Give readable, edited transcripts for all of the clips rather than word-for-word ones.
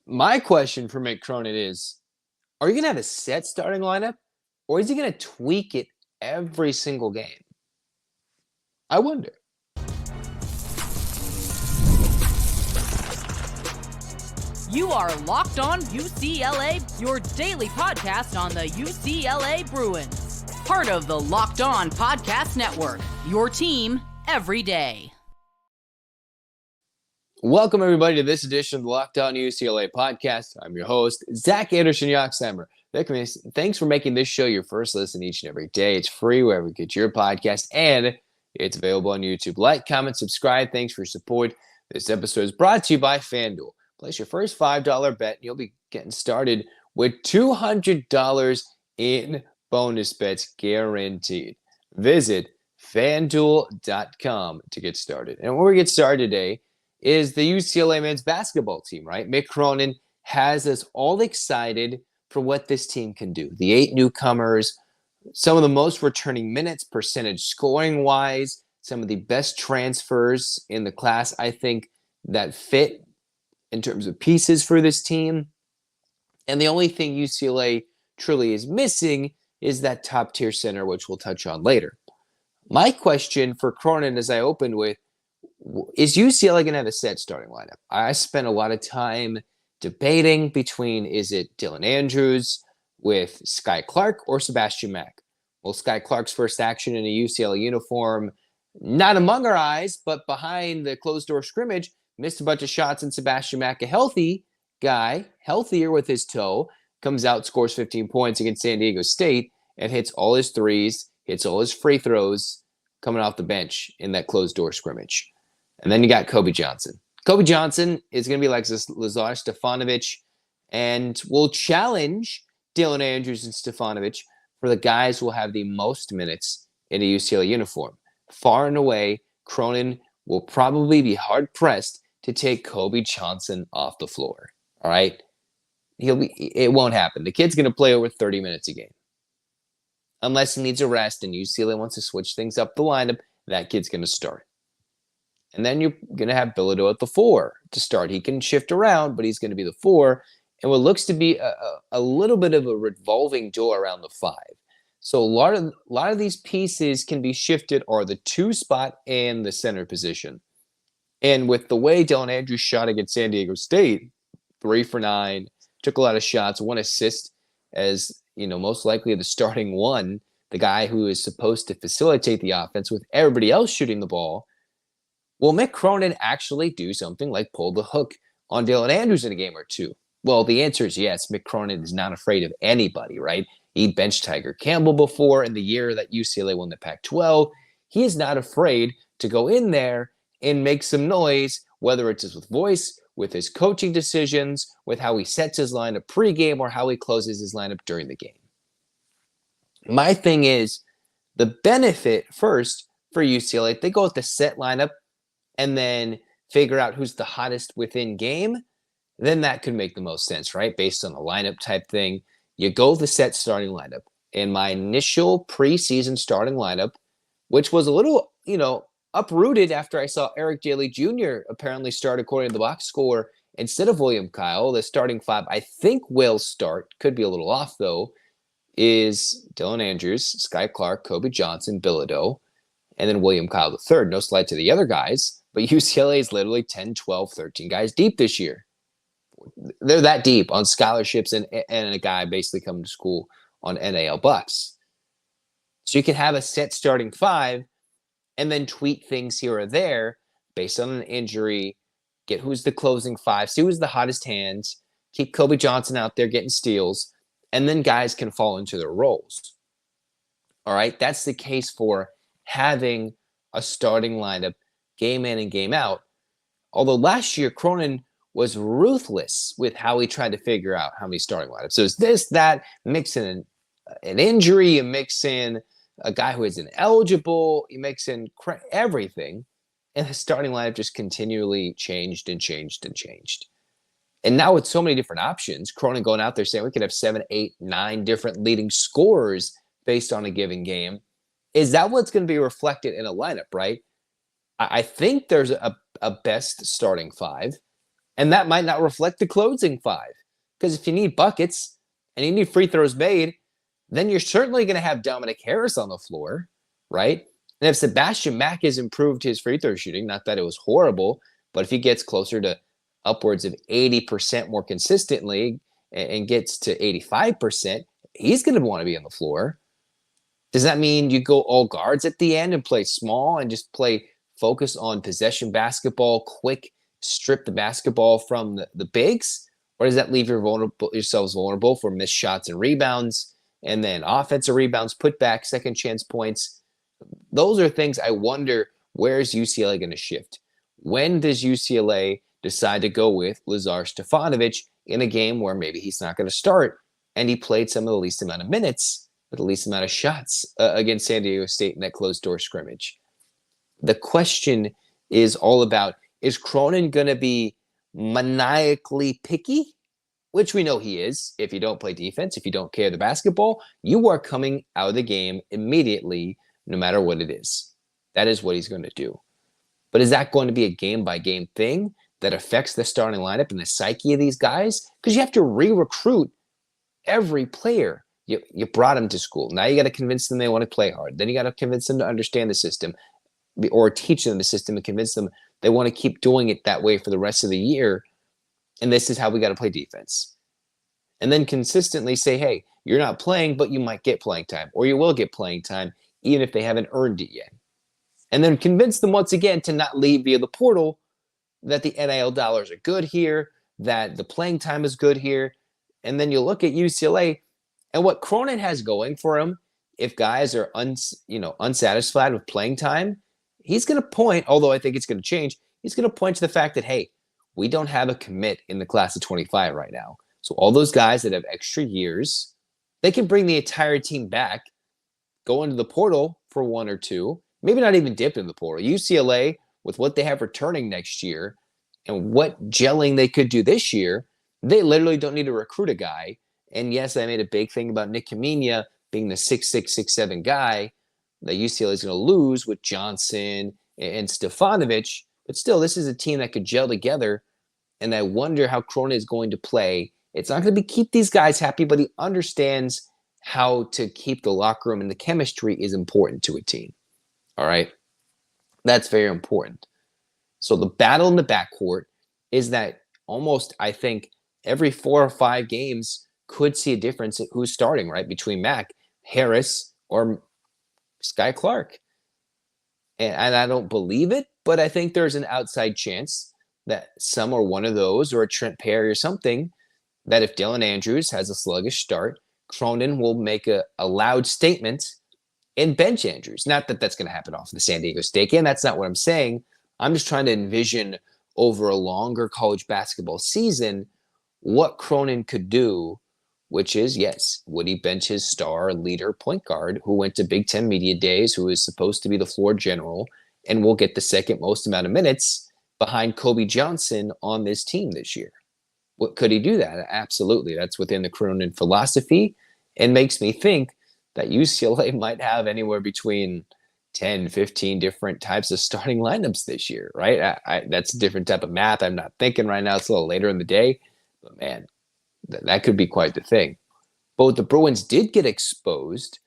My question for Mick Cronin is, are you going to have a set starting lineup, or is he going to tweak it every single game? I wonder. You are Locked On UCLA, your daily podcast on the UCLA Bruins. Part of the Locked On Podcast Network, your team every day. Welcome, everybody, to this edition of the Locked On UCLA podcast. I'm your host, Zach Anderson-Yoxsimer. Thanks for making this show your first listen each and every day. It's free wherever you get your podcast, and it's available on YouTube. Like, comment, subscribe. Thanks for your support. This episode is brought to you by FanDuel. Place your first $5 bet, and you'll be getting started with $200 in bonus bets guaranteed. Visit FanDuel.com to get started. And where we get started today is the UCLA men's basketball team, right? Mick Cronin has us all excited for what this team can do. The 8 newcomers, some of the most returning minutes, percentage scoring-wise, some of the best transfers in the class, I think, that fit in terms of pieces for this team. And the only thing UCLA truly is missing is that top-tier center, which we'll touch on later. My question for Cronin, as I opened with, is UCLA going to have a set starting lineup? I spent a lot of time debating between, is it Dylan Andrews with Skyy Clark or Sebastian Mack? Well, Skyy Clark's first action in a UCLA uniform, not among our eyes, but behind the closed-door scrimmage, missed a bunch of shots, and Sebastian Mack, a healthy guy, healthier with his toe, comes out, scores 15 points against San Diego State, and hits all his threes, hits all his free throws coming off the bench in that closed-door scrimmage. And then you got Kobe Johnson. Kobe Johnson is going to be like Lazar Stefanovic and will challenge Dylan Andrews and Stefanovic for the guys who will have the most minutes in a UCLA uniform. Far and away, Cronin will probably be hard-pressed to take Kobe Johnson off the floor. All right? It won't happen. The kid's going to play over 30 minutes a game. Unless he needs a rest and UCLA wants to switch things up the lineup, that kid's going to start. And then you're going to have Bilodeau at the 4 to start. He can shift around, but he's going to be the 4. And what looks to be a little bit of a revolving door around the 5. So a lot of these pieces can be shifted, or the 2 spot and the center position. And with the way Dylan Andrews shot against San Diego State, 3 for 9, took a lot of shots, 1 assist as, most likely the starting one, the guy who is supposed to facilitate the offense with everybody else shooting the ball. Will Mick Cronin actually do something like pull the hook on Dylan Andrews in a game or two? Well, the answer is yes. Mick Cronin is not afraid of anybody, right? He benched Tiger Campbell before in the year that UCLA won the Pac-12. He is not afraid to go in there and make some noise, whether it's with voice, with his coaching decisions, with how he sets his lineup pregame, or how he closes his lineup during the game. My thing is, the benefit first for UCLA, if they go with the set lineup and then figure out who's the hottest within game, then that could make the most sense, right? Based on the lineup type thing. You go with the set starting lineup. And my initial preseason starting lineup, which was a little, uprooted after I saw Eric Daly Jr. apparently start according to the box score instead of William Kyle. The starting 5, I think, will start. Could be a little off, though. Is Dylan Andrews, Skyy Clark, Kobe Johnson, Bilodeau, and then William Kyle III. No slight to the other guys, but UCLA is literally 10, 12, 13 guys deep this year. They're that deep on scholarships and a guy basically coming to school on NAL bucks. So you can have a set starting 5 and then tweak things here or there based on an injury, get who's the closing 5, see who's the hottest hands, keep Kobe Johnson out there getting steals, and then guys can fall into their roles. All right, that's the case for having a starting lineup game in and game out. Although last year, Cronin was ruthless with how he tried to figure out how many starting lineups. So it's this, that, mix in an injury, you mix in a guy who is ineligible, you mix in everything, and the starting lineup just continually changed and changed and changed. And now with so many different options, Cronin going out there saying we could have 7, 8, 9 different leading scorers based on a given game. Is that what's going to be reflected in a lineup, right? I think there's a best starting 5. And that might not reflect the closing five. Because if you need buckets and you need free throws made, then you're certainly going to have Dominic Harris on the floor, right? And if Sebastian Mack has improved his free throw shooting, not that it was horrible, but if he gets closer to upwards of 80% more consistently and gets to 85%, he's going to want to be on the floor. Does that mean you go all guards at the end and play small and just play focus on possession basketball, quick, strip the basketball from the bigs? Or does that leave yourselves vulnerable for missed shots and rebounds, and then offensive rebounds, putback, second chance points? Those are things I wonder, where's UCLA going to shift? When does UCLA decide to go with Lazar Stefanovic in a game where maybe he's not going to start and he played some of the least amount of minutes with the least amount of shots against San Diego State in that closed-door scrimmage? The question is all about, is Cronin going to be maniacally picky? Which we know he is. If you don't play defense, if you don't care the basketball, you are coming out of the game immediately, no matter what it is. That is what he's going to do. But is that going to be a game-by-game thing that affects the starting lineup and the psyche of these guys? Because you have to re-recruit every player. You brought them to school. Now you got to convince them they want to play hard. Then you got to convince them to understand the system, or teach them the system and convince them they want to keep doing it that way for the rest of the year. And this is how we got to play defense. And then consistently say, hey, you're not playing, but you might get playing time, or you will get playing time, even if they haven't earned it yet. And then convince them once again to not leave via the portal, that the NIL dollars are good here, that the playing time is good here. And then you look at UCLA and what Cronin has going for him. If guys are unsatisfied with playing time, he's going to point, although I think it's going to change, he's going to point to the fact that, hey, we don't have a commit in the class of 25 right now. So all those guys that have extra years, they can bring the entire team back, go into the portal for one or two, maybe not even dip in the portal. UCLA, with what they have returning next year and what gelling they could do this year, they literally don't need to recruit a guy. And yes, I made a big thing about Nick Kamenia being the 6'6", 6'7" guy that UCLA is going to lose with Johnson and Stefanovic. But still, this is a team that could gel together, and I wonder how Cronin is going to play. It's not going to be keep these guys happy, but he understands how to keep the locker room, and the chemistry is important to a team. All right? That's very important. So the battle in the backcourt is that almost, I think, every 4 or 5 games could see a difference in who's starting, right, between Mack, Harris, or Skyy Clark. And I don't believe it, but I think there's an outside chance that some or one of those, or a Trent Perry or something, that if Dylan Andrews has a sluggish start, Cronin will make a loud statement and bench Andrews. Not that that's going to happen off the San Diego State game. That's not what I'm saying. I'm just trying to envision over a longer college basketball season what Cronin could do, which is, yes, would he bench his star leader point guard who went to Big Ten Media Days, who is supposed to be the floor general and will get the second most amount of minutes behind Kobe Johnson on this team this year? What, could he do that? Absolutely. That's within the Cronin philosophy, and makes me think that UCLA might have anywhere between 10, 15 different types of starting lineups this year, right? That's a different type of math. I'm not thinking right now. It's a little later in the day, but man, that could be quite the thing. But what the Bruins did get exposed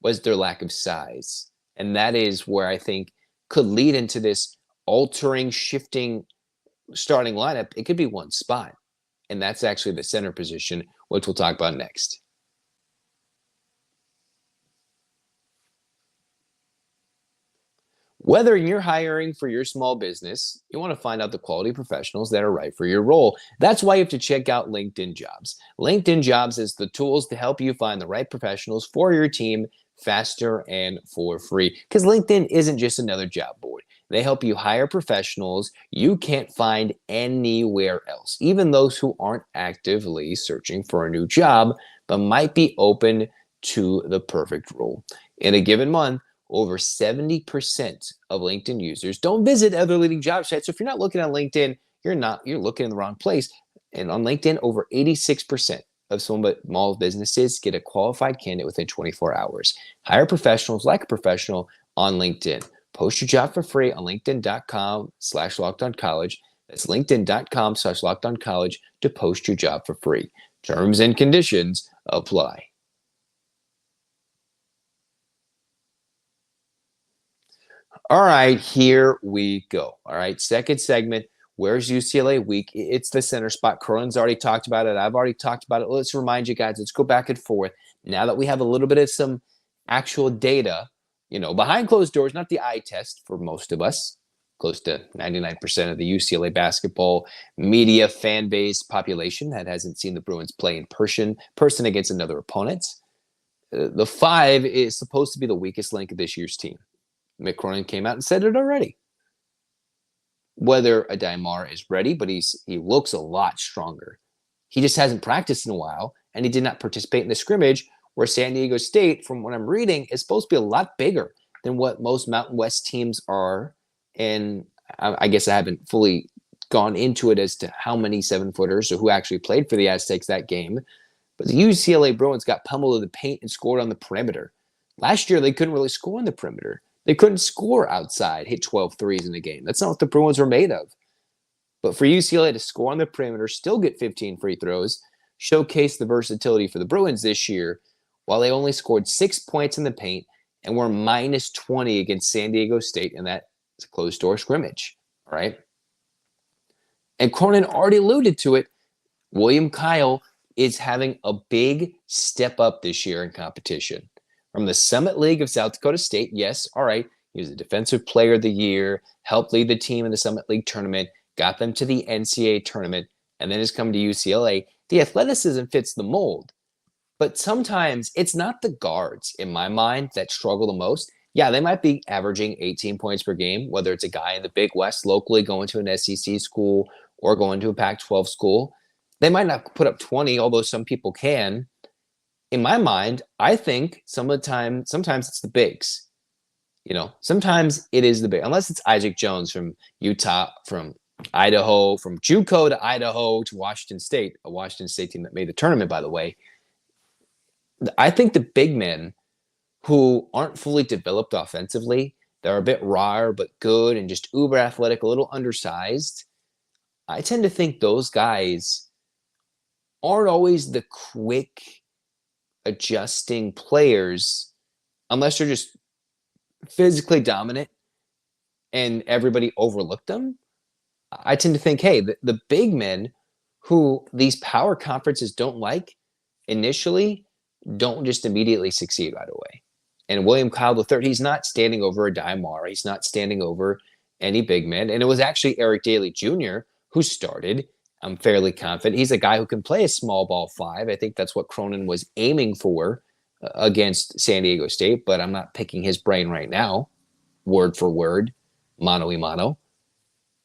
was their lack of size. And that is where I think could lead into this altering, shifting starting lineup. It could be one spot. And that's actually the center position, which we'll talk about next. Whether you're hiring for your small business, you want to find out the quality professionals that are right for your role. That's why you have to check out LinkedIn Jobs. LinkedIn Jobs is the tools to help you find the right professionals for your team faster and for free. Because LinkedIn isn't just another job board. They help you hire professionals you can't find anywhere else, even those who aren't actively searching for a new job, but might be open to the perfect role. In a given month, over 70% of LinkedIn users don't visit other leading job sites. So if you're not looking on LinkedIn, you're looking in the wrong place. And on LinkedIn, over 86% of small businesses get a qualified candidate within 24 hours. Hire professionals like a professional on LinkedIn. Post your job for free on linkedin.com/lockedoncollege. That's linkedin.com/lockedoncollege to post your job for free. Terms and conditions apply. All right, here we go. All right, second segment. Where's UCLA weak? It's the center spot. Cronin's already talked about it. I've already talked about it. Let's remind you guys. Let's go back and forth. Now that we have a little bit of some actual data, behind closed doors, not the eye test for most of us, close to 99% of the UCLA basketball media fan base population that hasn't seen the Bruins play in person against another opponent. The 5 is supposed to be the weakest link of this year's team. Mick Cronin came out and said it already. Whether Adamar is ready, but he looks a lot stronger. He just hasn't practiced in a while, and he did not participate in the scrimmage, where San Diego State, from what I'm reading, is supposed to be a lot bigger than what most Mountain West teams are. And I guess I haven't fully gone into it as to how many 7-footers or who actually played for the Aztecs that game. But the UCLA Bruins got pummeled in the paint and scored on the perimeter. Last year, they couldn't really score on the perimeter. They couldn't score outside, hit 12 threes in the game. That's not what the Bruins were made of. But for UCLA to score on the perimeter, still get 15 free throws, showcase the versatility for the Bruins this year, while they only scored 6 points in the paint and were minus 20 against San Diego State in that closed-door scrimmage, all right? And Cronin already alluded to it. William Kyle is having a big step up this year in competition. From the Summit League of South Dakota State, yes, all right, he was a Defensive Player of the Year, helped lead the team in the Summit League tournament, got them to the NCAA tournament, and then has come to UCLA. The athleticism fits the mold. But sometimes it's not the guards, in my mind, that struggle the most. Yeah, they might be averaging 18 points per game, whether it's a guy in the Big West locally going to an SEC school or going to a Pac-12 school. They might not put up 20, although some people can. In my mind, I think sometimes it's the bigs. Sometimes it is the big, unless it's Isaac Jones from Utah, from Idaho, from JUCO to Idaho to Washington State, a Washington State team that made the tournament, by the way. I think the big men who aren't fully developed offensively, they're a bit raw but good and just uber athletic, a little undersized. I tend to think those guys aren't always the quick adjusting players unless they're just physically dominant and everybody overlooked them. I tend to think, hey, the big men who these power conferences don't like initially don't just immediately succeed right away. And William Kyle III, he's not standing over a Daimara. He's not standing over any big men. And it was actually Eric Daly Jr. who started. I'm fairly confident. He's a guy who can play a small ball 5. I think that's what Cronin was aiming for against San Diego State, but I'm not picking his brain right now, word for word, mano a mano.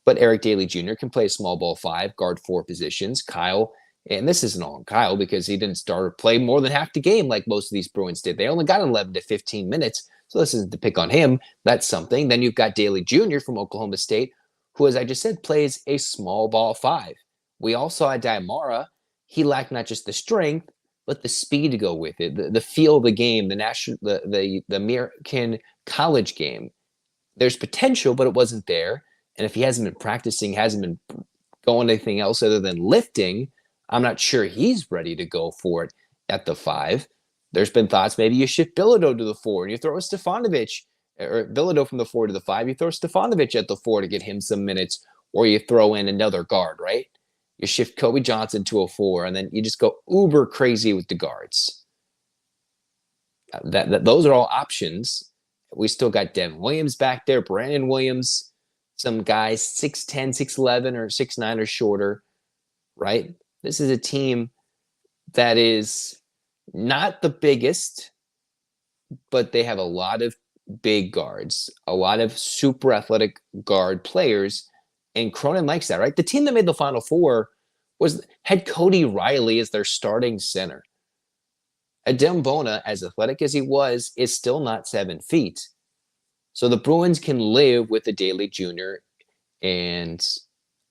But Eric Daly Jr. can play a small ball 5, guard 4 positions. Kyle, and this isn't all on Kyle because he didn't start or play more than half the game like most of these Bruins did. They only got 11 to 15 minutes, so this isn't to pick on him. That's something. Then you've got Daly Jr. from Oklahoma State, who, as I just said, plays a small ball 5. We all saw at Daimara, he lacked not just the strength, but the speed to go with it, the feel of the game, the American college game. There's potential, but it wasn't there. And if he hasn't been practicing, hasn't been going anything else other than lifting, I'm not sure he's ready to go for it at the 5. There's been thoughts maybe you shift Bilodeau to the 4 and you throw Stefanovic, or Bilodeau from the 4 to the 5. You throw Stefanovic at the 4 to get him some minutes, or you throw in another guard, right? You shift Kobe Johnson to a 4, and then you just go uber crazy with the guards. Those are all options. We still got Devin Williams back there, Brandon Williams, some guys 6'10", 6'11", or 6'9", or shorter, right? This is a team that is not the biggest, but they have a lot of big guards, a lot of super athletic guard players. And Cronin likes that, right? The team that made the Final Four had Cody Riley as their starting center. Adem Bona, as athletic as he was, is still not 7 feet. So the Bruins can live with a Daly Jr. and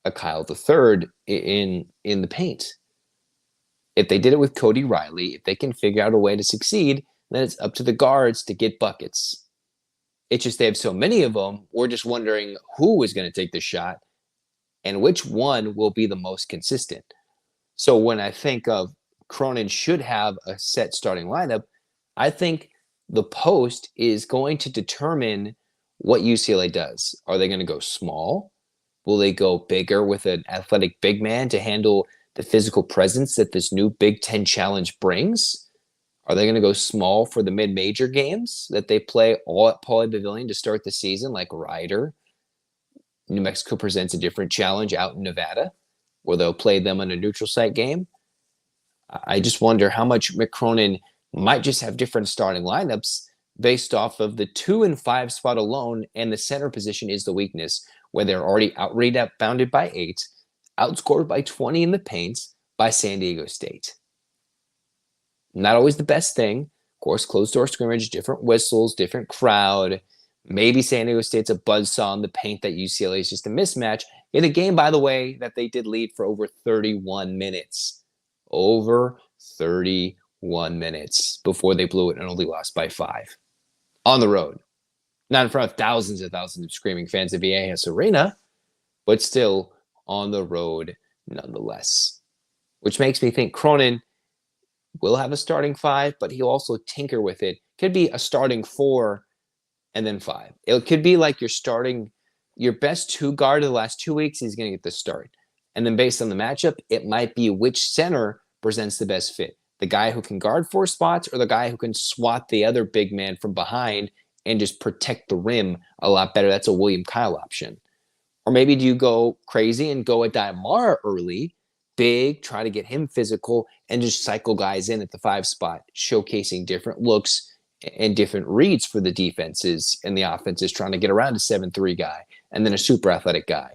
a Kyle III in the paint. If they did it with Cody Riley, if they can figure out a way to succeed, then it's up to the guards to get buckets. It's just they have so many of them, we're just wondering who is going to take the shot. and which one will be the most consistent. So when I think of Cronin should have a set starting lineup, I think the post is going to determine what UCLA does. Are they going to go small? Will they go bigger with an athletic big man to handle the physical presence that this new Big Ten challenge brings? Are they going to go small for the mid-major games that they play all at Pauley Pavilion to start the season, like Ryder? New Mexico presents a different challenge out in Nevada, where they'll play them on a neutral site game. I just wonder how much Mick Cronin might just have different starting lineups based off of the 2 and 5 spot alone, and the center position is the weakness, where they're already bounded by 8, outscored by 20 in the paint by San Diego State. Not always the best thing. Of course, closed-door scrimmage, different whistles, different crowd. Maybe San Diego State's a buzzsaw in the paint that UCLA is just a mismatch. In a game, by the way, that they did lead for over 31 minutes. Over 31 minutes before they blew it and only lost by 5. On the road. Not in front of thousands and thousands of screaming fans at Viejas Arena, but still on the road nonetheless. Which makes me think Cronin will have a starting 5, but he'll also tinker with it. Could be a starting 4 and then 5. It could be like your best 2 guard of the last 2 weeks, he's going to get the start. And then based on the matchup, it might be which center presents the best fit. The guy who can guard 4 spots or the guy who can swat the other big man from behind and just protect the rim a lot better. That's a William Kyle option. Or maybe do you go crazy and go a Daimara early, big, try to get him physical, and just cycle guys in at the 5 spot, showcasing different looks and different reads for the defenses and the offenses, trying to get around a 7'3" guy, and then a super athletic guy,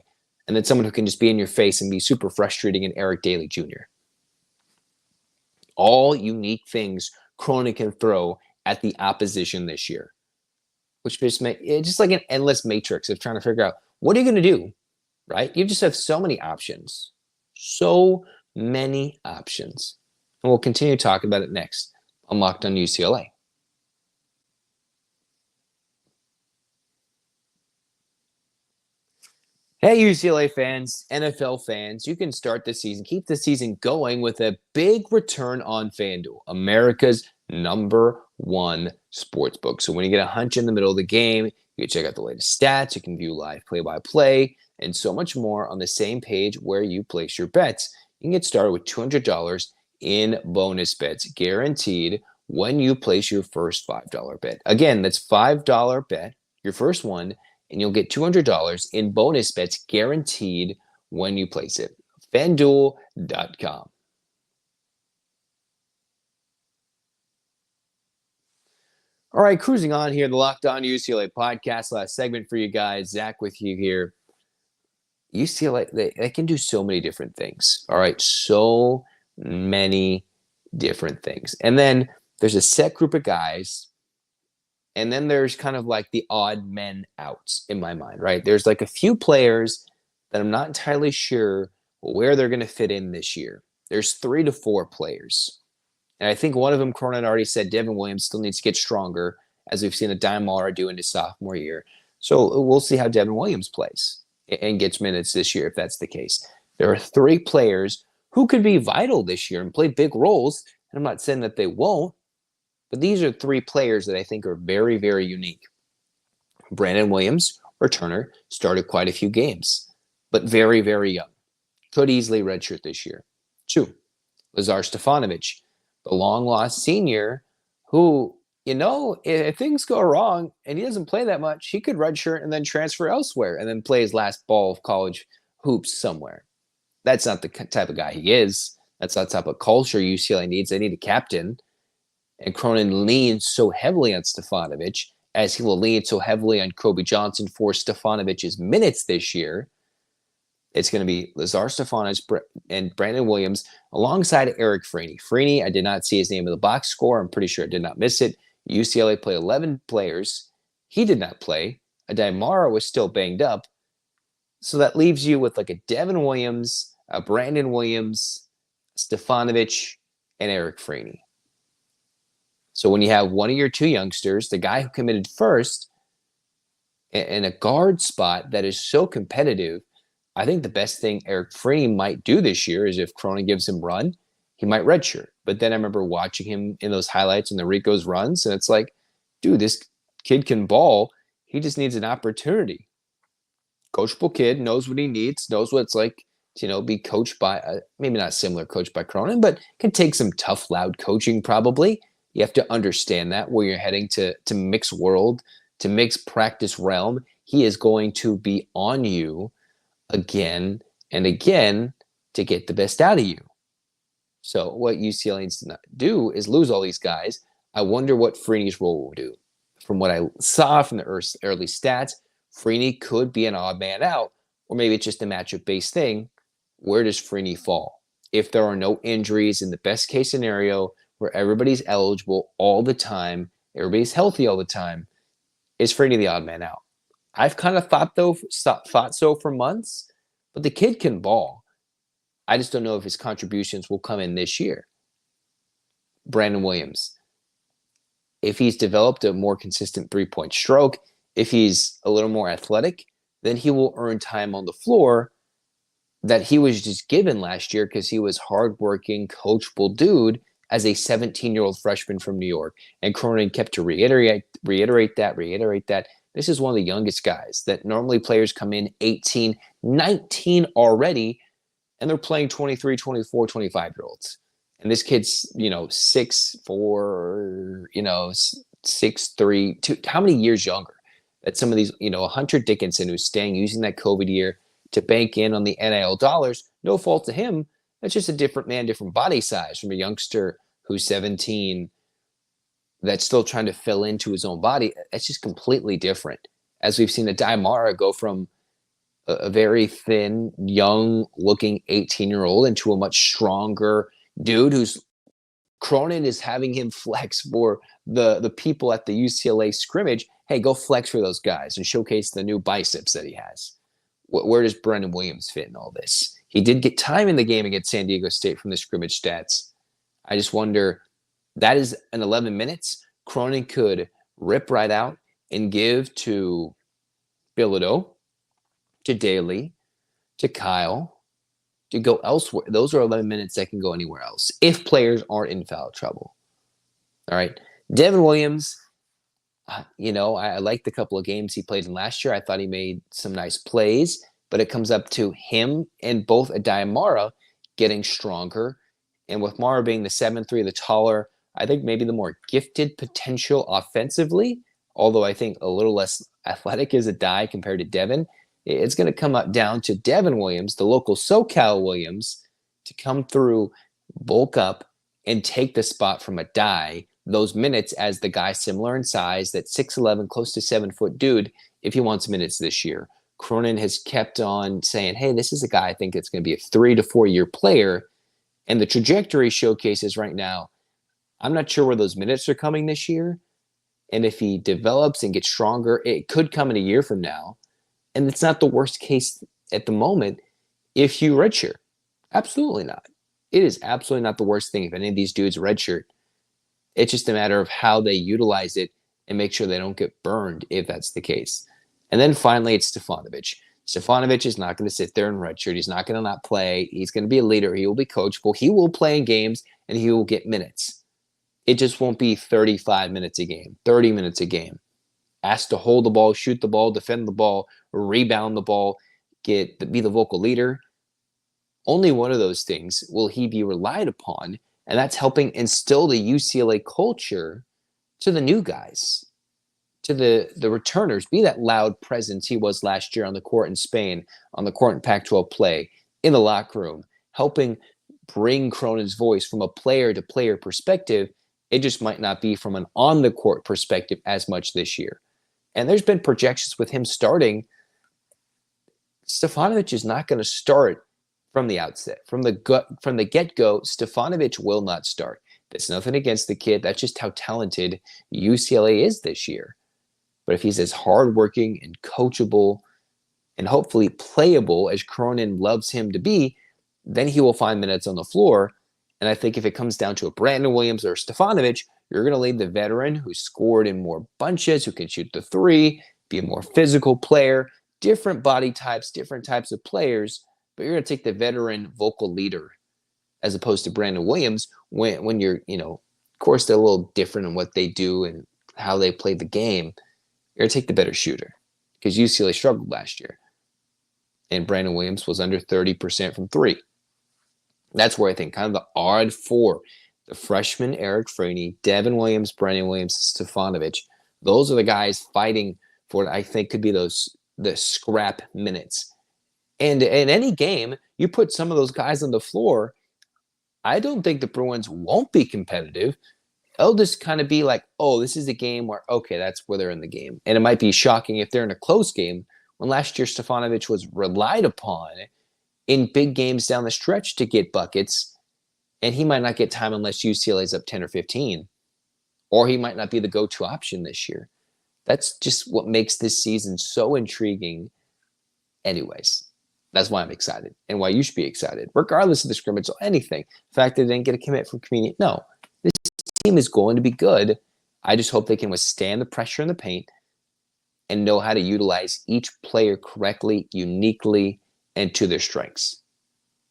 and then someone who can just be in your face and be super frustrating in Eric Daly Jr. All unique things Cronin can throw at the opposition this year, which just just like an endless matrix of trying to figure out what are you going to do, right? You just have so many options. So many options. And we'll continue talking about it next on Locked On UCLA. Hey, UCLA fans, NFL fans, you can start the season, keep the season going with a big return on FanDuel, America's #1 sportsbook. So when you get a hunch in the middle of the game, you can check out the latest stats, you can view live play-by-play, and so much more on the same page where you place your bets. You can get started with $200 in bonus bets, guaranteed when you place your first $5 bet. Again, that's $5 bet, your first one, and you'll get $200 in bonus bets guaranteed when you place it. FanDuel.com. All right, cruising on here, the Locked On UCLA podcast. Last segment for you guys. Zach with you here. UCLA, they can do so many different things. All right, so many different things. And then there's a set group of guys, and then there's kind of like the odd men outs in my mind, right? There's like a few players that I'm not entirely sure where they're going to fit in this year. There's 3 to 4 players. And I think one of them, Cronin already said, Devin Williams still needs to get stronger, as we've seen a Daimara do in his sophomore year. So we'll see how Devin Williams plays and gets minutes this year if that's the case. There are 3 players who could be vital this year and play big roles. And I'm not saying that they won't, but these are 3 players that I think are very, very unique. Brandon Williams, returner, started quite a few games, but very, very young. Could easily redshirt this year. 2, Lazar Stefanovic, the long-lost senior who, if things go wrong and he doesn't play that much, he could redshirt and then transfer elsewhere and then play his last ball of college hoops somewhere. That's not the type of guy he is. That's not the type of culture UCLA needs. They need a captain. And Cronin leans so heavily on Stefanovic, as he will lean so heavily on Kobe Johnson for Stefanovic's minutes this year. It's going to be Lazar Stefanovic and Brandon Williams alongside Eric Freeney. Freeney, I did not see his name in the box score. I'm pretty sure I did not miss it. UCLA played 11 players. He did not play. Daimara was still banged up. So that leaves you with like a Devin Williams, a Brandon Williams, Stefanovic, and Eric Freeney. So when you have one of your 2 youngsters, the guy who committed first, in a guard spot that is so competitive, I think the best thing Eric Freeney might do this year is if Cronin gives him run, he might redshirt. But then I remember watching him in those highlights and the Rico's runs, and it's like, dude, this kid can ball. He just needs an opportunity. Coachable kid, knows what he needs, knows what it's like to, be coached by, maybe not similar coached by Cronin, but can take some tough, loud coaching probably. You have to understand that where you're heading to mixed world, to mixed practice realm. He is going to be on you again and again to get the best out of you. So what UCLA needs to not do is lose all these guys. I wonder what Freeney's role will do. From what I saw from the early stats, Freeney could be an odd man out, or maybe it's just a matchup-based thing. Where does Freeney fall? If there are no injuries in the best case scenario where everybody's eligible all the time, everybody's healthy all the time, is Freeney the odd man out? I've kind of thought so for months, but the kid can ball. I just don't know if his contributions will come in this year. Brandon Williams, if he's developed a more consistent three-point stroke, if he's a little more athletic, then he will earn time on the floor that he was just given last year because he was hardworking, coachable dude as a 17-year-old freshman from New York. And Cronin kept to reiterate that. This is one of the youngest guys that normally players come in 18, 19 already, and they're playing 23, 24, 25-year-olds. And this kid's, 6'4", 6'3", how many years younger? That some of these, Hunter Dickinson, who's staying using that COVID year to bank in on the NIL dollars, no fault to him. That's just a different man, different body size from a youngster who's 17 that's still trying to fill into his own body. That's just completely different. As we've seen Adai Mara go from a very thin, young-looking 18-year-old into a much stronger dude who's Cronin is having him flex for the people at the UCLA scrimmage. Hey, go flex for those guys and showcase the new biceps that he has. Where does Brandon Williams fit in all this? He did get time in the game against San Diego State from the scrimmage stats. I just wonder, that is an 11 minutes. Cronin could rip right out and give to Bilodeau, to Daly, to Kyle, to go elsewhere. Those are 11 minutes that can go anywhere else if players aren't in foul trouble. All right. Devin Williams, I liked the couple of games he played in last year. I thought he made some nice plays, but it comes up to him and both Adai and Mara getting stronger. And with Mara being the 7'3", the taller, I think maybe the more gifted potential offensively, although I think a little less athletic is Adai compared to Devin. It's going to come up down to Devin Williams, the local SoCal Williams, to come through, bulk up, and take the spot from Adai those minutes as the guy similar in size, that 6'11", close to 7-foot dude, if he wants minutes this year. Cronin has kept on saying, hey, this is a guy I think it's going to be a 3 to 4 year player. And the trajectory showcases right now, I'm not sure where those minutes are coming this year. And if he develops and gets stronger, it could come in a year from now. And it's not the worst case at the moment if you redshirt. Absolutely not. It is absolutely not the worst thing if any of these dudes redshirt. It's just a matter of how they utilize it and make sure they don't get burned if that's the case. And then finally, it's Stefanovic. Stefanovic is not going to sit there and redshirt. He's not going to not play. He's going to be a leader. He will be coachable. He will play in games, and he will get minutes. It just won't be 35 minutes a game, 30 minutes a game. Asked to hold the ball, shoot the ball, defend the ball, rebound the ball, be the vocal leader. Only one of those things will he be relied upon, and that's helping instill the UCLA culture to the new guys, to the returners. Be that loud presence he was last year on the court in Spain, on the court in Pac-12 play, in the locker room, helping bring Cronin's voice from a player-to-player perspective. It just might not be from an on-the-court perspective as much this year. And there's been projections with him starting. Stefanovic is not going to start from the outset. From the get-go, Stefanovic will not start. That's nothing against the kid. That's just how talented UCLA is this year. But if he's as hardworking and coachable and hopefully playable as Cronin loves him to be, then he will find minutes on the floor. And I think if it comes down to a Brandon Williams or Stefanovic, you're going to leave the veteran who scored in more bunches, who can shoot the three, be a more physical player, different body types, different types of players, but you're going to take the veteran vocal leader as opposed to Brandon Williams when you're, of course, they're a little different in what they do and how they play the game. You're going to take the better shooter because UCLA struggled last year. And Brandon Williams was under 30% from three. That's where I think kind of the odd four, the freshman Eric Freeney, Devin Williams, Brandon Williams, Stefanovic, those are the guys fighting for what I think could be the scrap minutes. And in any game, you put some of those guys on the floor, I don't think the Bruins won't be competitive. They'll just kind of be like, oh, this is a game where, okay, that's where they're in the game. And it might be shocking if they're in a close game when last year Stefanovic was relied upon in big games down the stretch to get buckets, and he might not get time unless UCLA's up 10 or 15, or he might not be the go-to option this year. That's just what makes this season so intriguing. Anyways, that's why I'm excited and why you should be excited, regardless of the scrimmage or anything. The fact that they didn't get a commit from community, no. This team is going to be good. I just hope they can withstand the pressure in the paint and know how to utilize each player correctly, uniquely, and to their strengths.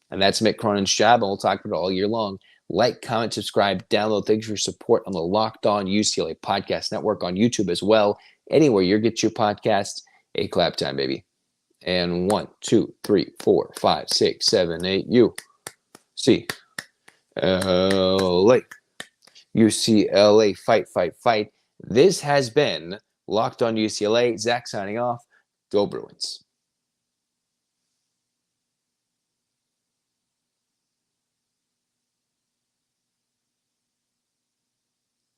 And that's Mick Cronin's job, and we'll talk about it all year long. Like, comment, subscribe, download. Thanks for your support on the Locked On UCLA Podcast Network on YouTube as well. Anywhere you get your podcast, a clap time, baby. And 1, 2, 3, 4, 5, 6, 7, 8, UCLA. UCLA, fight, fight, fight. This has been Locked On UCLA. Zach signing off. Go Bruins.